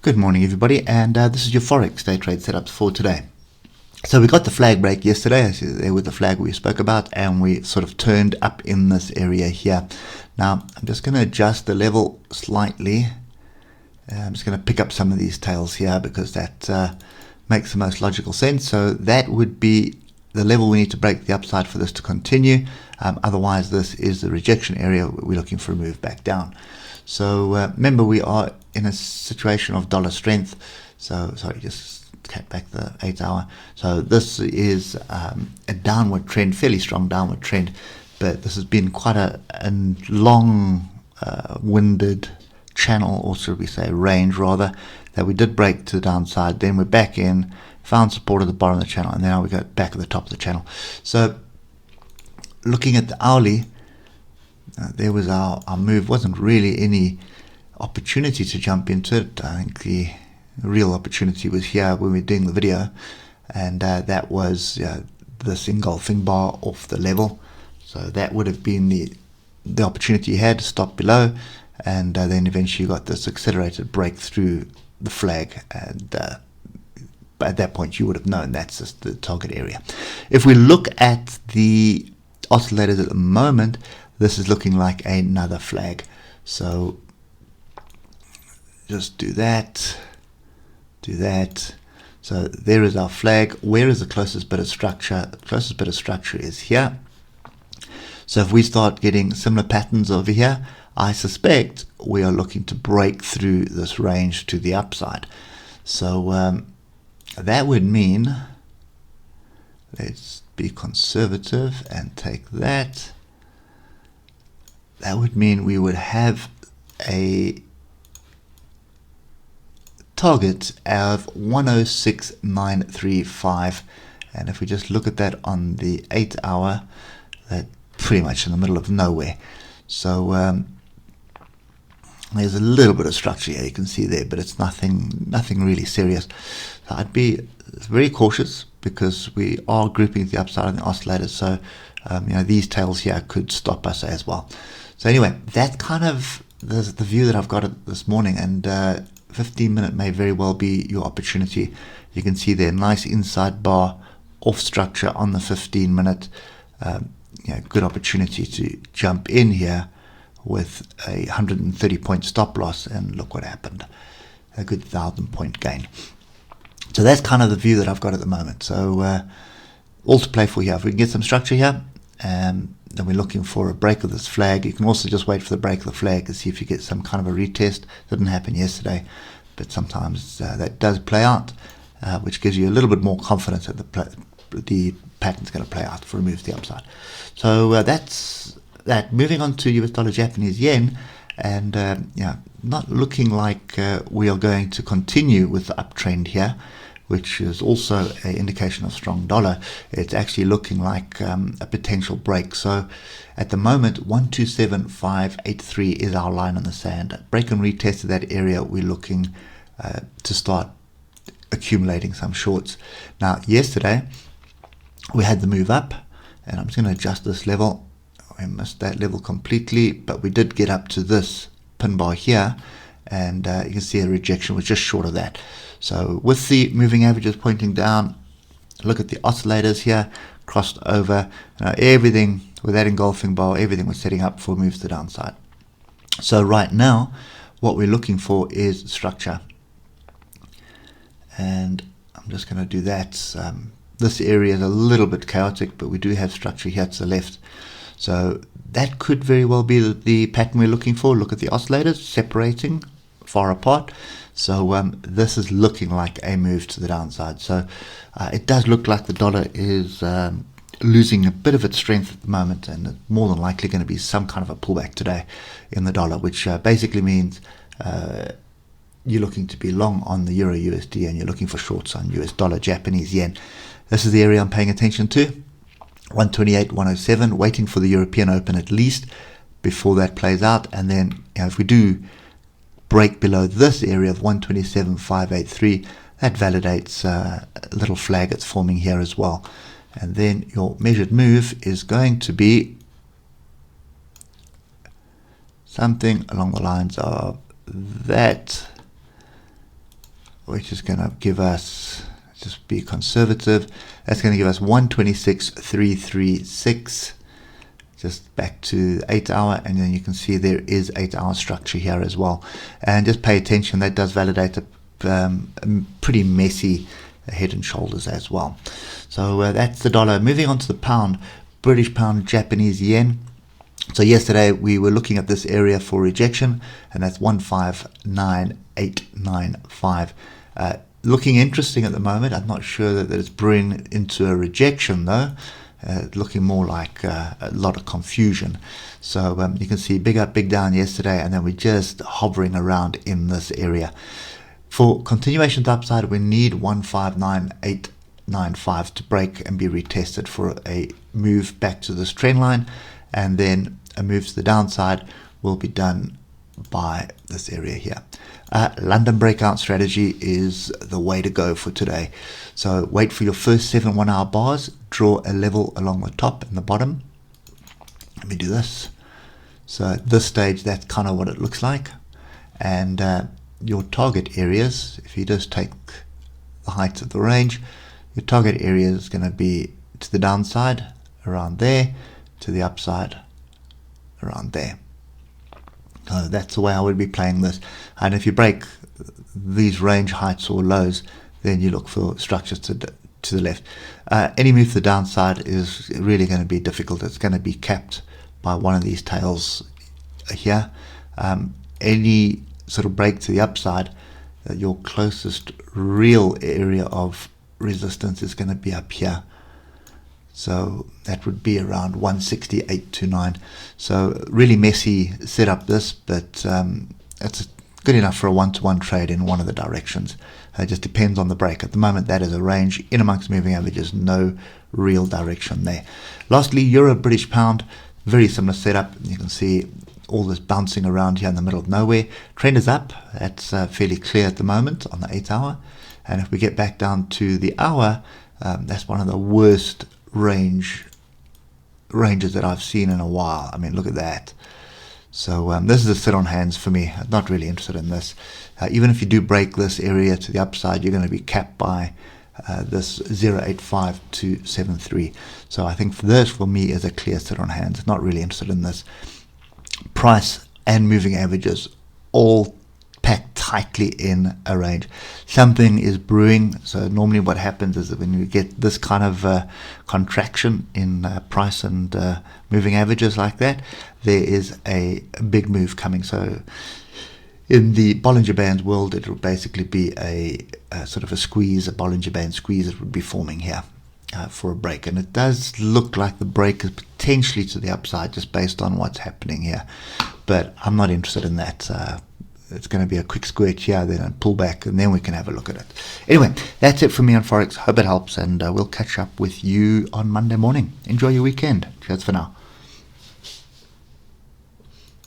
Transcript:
Good morning, everybody, and this is your Forex day trade setups for today. So we got the flag break yesterday. There with the flag we spoke about, and we sort of turned up in this area here. Now I'm just going to adjust the level slightly. I'm just going to pick up some of these tails here because that makes the most logical sense. So that would be the level we need to break the upside for this to continue. Otherwise, this is the rejection area. We're looking for a move back down. So remember, we are in a situation of dollar strength. So sorry, just cut back the 8 hour. So this is a downward trend, fairly strong downward trend, but this has been quite a long winded channel, or should we say range rather, that we did break to the downside. Then we're back in, found support at the bottom of the channel, and now we go back at the top of the channel. So looking at the hourly, there was our move. Wasn't really any opportunity to jump into it. I think the real opportunity was here when we were doing the video, and that was this engulfing bar off the level. So that would have been the opportunity you had to stop below, and then eventually you got this accelerated break through the flag, and at that point you would have known that's just the target area. If we look at the oscillators at the moment, this is looking like another flag. So just do that. So there is our flag. Where is the closest bit of structure? The closest bit of structure is here. So if we start getting similar patterns over here, I suspect we are looking to break through this range to the upside. So that would mean, let's be conservative and take that. That would mean we would have a target of 106.935, and if we just look at that on the 8 hour, that's pretty much in the middle of nowhere. So there's a little bit of structure here, you can see there, but it's nothing really serious. So I'd be very cautious because we are grouping the upside on the oscillators. So these tails here could stop us as well. So anyway, that's kind of the view that I've got this morning, and 15-minute may very well be your opportunity. You can see there, nice inside bar off structure on the 15-minute. Good opportunity to jump in here with a 130-point stop loss, and look what happened. A good 1,000-point gain. So that's kind of the view that I've got at the moment. So all to play for here. If we can get some structure here, then we're looking for a break of this flag. You can also just wait for the break of the flag and see if you get some kind of a retest. Didn't happen yesterday, but sometimes that does play out, which gives you a little bit more confidence that the pattern's going to play out for a move to the upside. So that's that. Moving on to US dollar Japanese yen, and not looking like we are going to continue with the uptrend here, which is also an indication of strong dollar. It's actually looking like a potential break. So at the moment, 127.583 is our line on the sand. Break and retest of that area, we're looking to start accumulating some shorts. Now, yesterday, we had the move up, and I'm just going to adjust this level. We missed that level completely, but we did get up to this pin bar here, and you can see a rejection was just short of that. So with the moving averages pointing down, look at the oscillators here, crossed over. Everything with that engulfing bar, everything was setting up for moves to the downside. So right now, what we're looking for is structure. And I'm just going to do that. This area is a little bit chaotic, but we do have structure here to the left. So that could very well be the pattern we're looking for. Look at the oscillators separating far apart. So this is looking like a move to the downside. So it does look like the dollar is losing a bit of its strength at the moment, and it's more than likely going to be some kind of a pullback today in the dollar, which basically means you're looking to be long on the Euro USD, and you're looking for shorts on US dollar Japanese yen. This is the area I'm paying attention to. 128, 107, waiting for the European Open at least before that plays out. And then if we do break below this area of 127.583, that validates a little flag that's forming here as well. And then your measured move is going to be something along the lines of that which is going to give us, just be conservative, that's going to give us 126.336. Just back to 8 hour, and then you can see there is 8 hour structure here as well. And just pay attention, that does validate a pretty messy head and shoulders as well. So that's the dollar. Moving on to the pound, British pound, Japanese yen. So yesterday we were looking at this area for rejection, and that's 159.895. Looking interesting at the moment. I'm not sure that it's brewing into a rejection though. Looking more like a lot of confusion. So you can see big up, big down yesterday, and then we're just hovering around in this area. For continuation to upside, we need 159.895 to break and be retested for a move back to this trend line, and then a move to the downside will be done by this area here. London breakout strategy is the way to go for today. So wait for your first 7 1-hour bars, draw a level along the top and the bottom. Let me do this. So at this stage, that's kind of what it looks like. And your target areas, if you just take the height of the range, your target area is going to be to the downside around there, to the upside around there. So that's the way I would be playing this. And if you break these range heights or lows, then you look for structures to the left. Any move to the downside is really going to be difficult. It's going to be capped by one of these tails here. Any sort of break to the upside, your closest real area of resistance is going to be up here. So that would be around 168.29. So really messy setup this, but it's good enough for a one-to-one trade in one of the directions. It just depends on the break. At the moment, that is a range in amongst moving averages, no real direction there. Lastly, Euro British pound, very similar setup. You can see all this bouncing around here in the middle of nowhere. Trend is up. That's fairly clear at the moment on the 8 hour. And if we get back down to the hour, that's one of the worst ranges that I've seen in a while. I mean, look at that. So this is a sit on hands for me. I'm not really interested in this. Even if you do break this area to the upside, you're going to be capped by this 0.85273. So I think for me is a clear sit on hands. Not really interested in this. Price and moving averages all packed tightly in a range. Something is brewing. So normally what happens is that when you get this kind of contraction in price and moving averages like that, there is a big move coming. So in the Bollinger Bands world, it will basically be a sort of a squeeze, a Bollinger Band squeeze that would be forming here for a break. And it does look like the break is potentially to the upside just based on what's happening here. But I'm not interested in that. It's going to be a quick squirt here, then a pull back, and then we can have a look at it. Anyway, that's it from me on Forex. Hope it helps, and we'll catch up with you on Monday morning. Enjoy your weekend. Cheers for now.